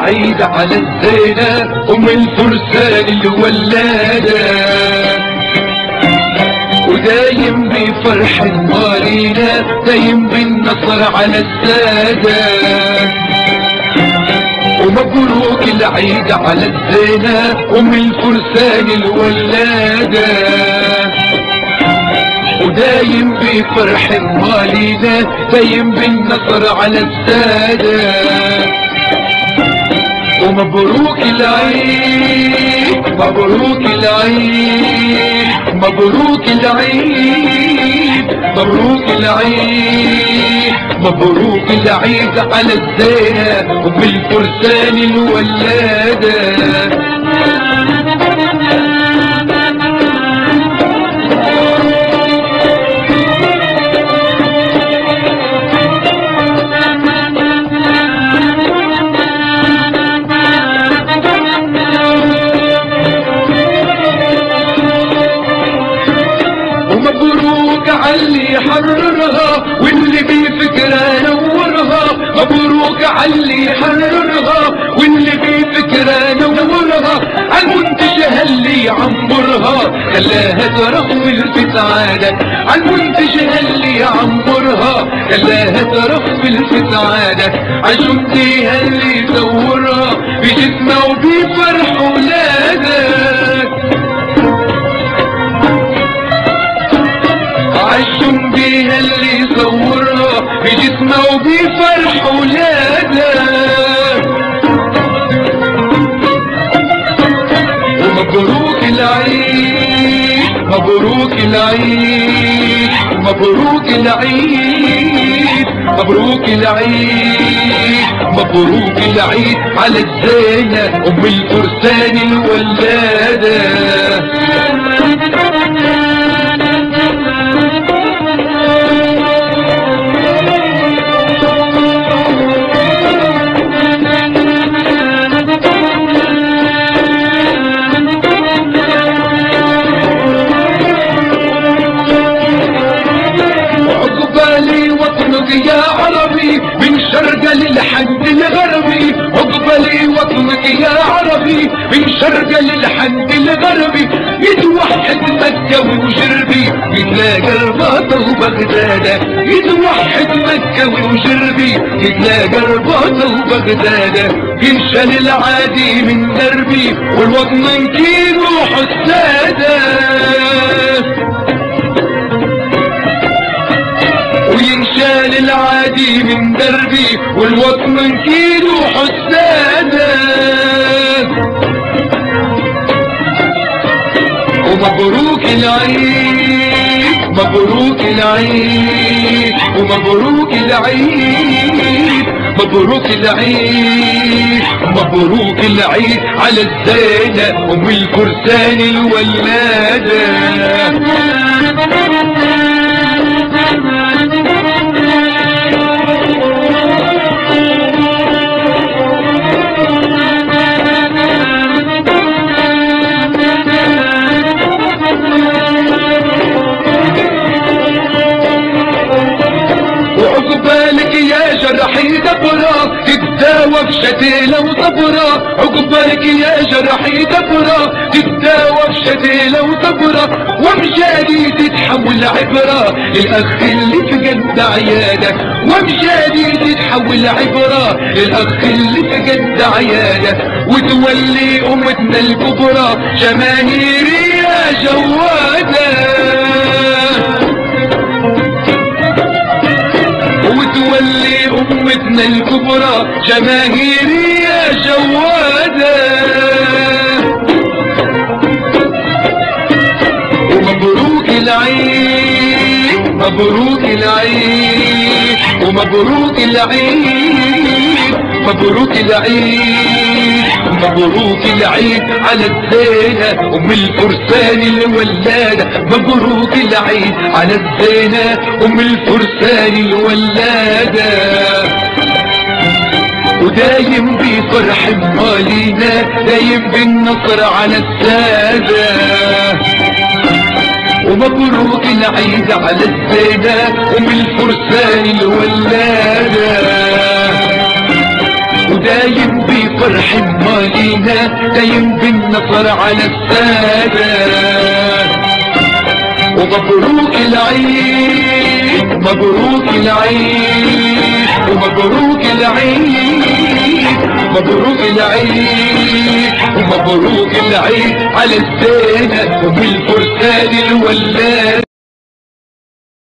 العيد على الزينة ام الفرسان الولادة، ودايم بفرح موالينا دايم بالنصر على السادة. ومبروك العيد على الزينة ام الفرسان الولادة، ودايم بفرح موالينا دايم بالنصر على السادة. ومبروك العيد مبروك العيد مبروك العيد مبروك العيد مبروك العيد على الزينة ام الفرسان الولادة. ومبروك عاللي حررها واللي بفكرة نورها، مبروك عاللي حررها واللي بفكرة نورها، عالمنتج اللي يعمرها خلاها ترفل في سعادة، عالمنتج اللي يعمرها خلاها ترفل في سعادة، عالجندي اللي يدورها بجسمه وبفرح ولادك، عالجندي اللي يصورها بجسمه وبفرح ولادك. ومبروك العيد مبروك العيد مبروك العيد مبروك العيد مبروك العيد على الزينة ام الفرسان الولادة. يا عربي من شرق للحد الغربي، اقبلي وطنك يا عربي من شرق للحد الغربي، يتوحد مكة وجربي يتلاقى الباطة وبغدادة، يتوحد مكة وجربي يتلاقى الباطة وبغدادة، ينشل العادي من دربي والوطن نكيل روح السادة، وينشال العادي من دربي والوطن نكيل وحسادة. ومبروك العيد مبروك العيد ومبروك العيد مبروك العيد مبروك العيد على الزينة ام الفرسان الولادة. وعقبالك يا جرحي دبرة تتداوى بشتيلة وصبرة، عقبالك يا جرحي دبرة تتداوى بشتيلة وصبرة، ومجادي تتحول عبرة للأخ اللي فقد عيادة، ومجادي تتحول عبرة للأخ اللي فقد عيادة، وتولي أمتنا الكبرى جماهيرية جوادة، وتولي أمتنا الكبرى جماهيرية جوادة. ومبروك العيد مبروك العيد ومبروك العيد مبروك العيد مبروك العيد على الزينة ام الفرسان الولادة، مبروك العيد على الزينة ام الفرسان الولادة، ودايم بفرح موالينا دايم بالنصر على السادة. ومبروك العيد على الزينة ام الفرسان الولادة، ودايم بفرح فرح مالينا دايم بالنصر على السادة. ومبروك العيد مبروك العيد ومبروك العيد مبروك العيد ومبروك العيد على الزينة وبالفرسان الولاد.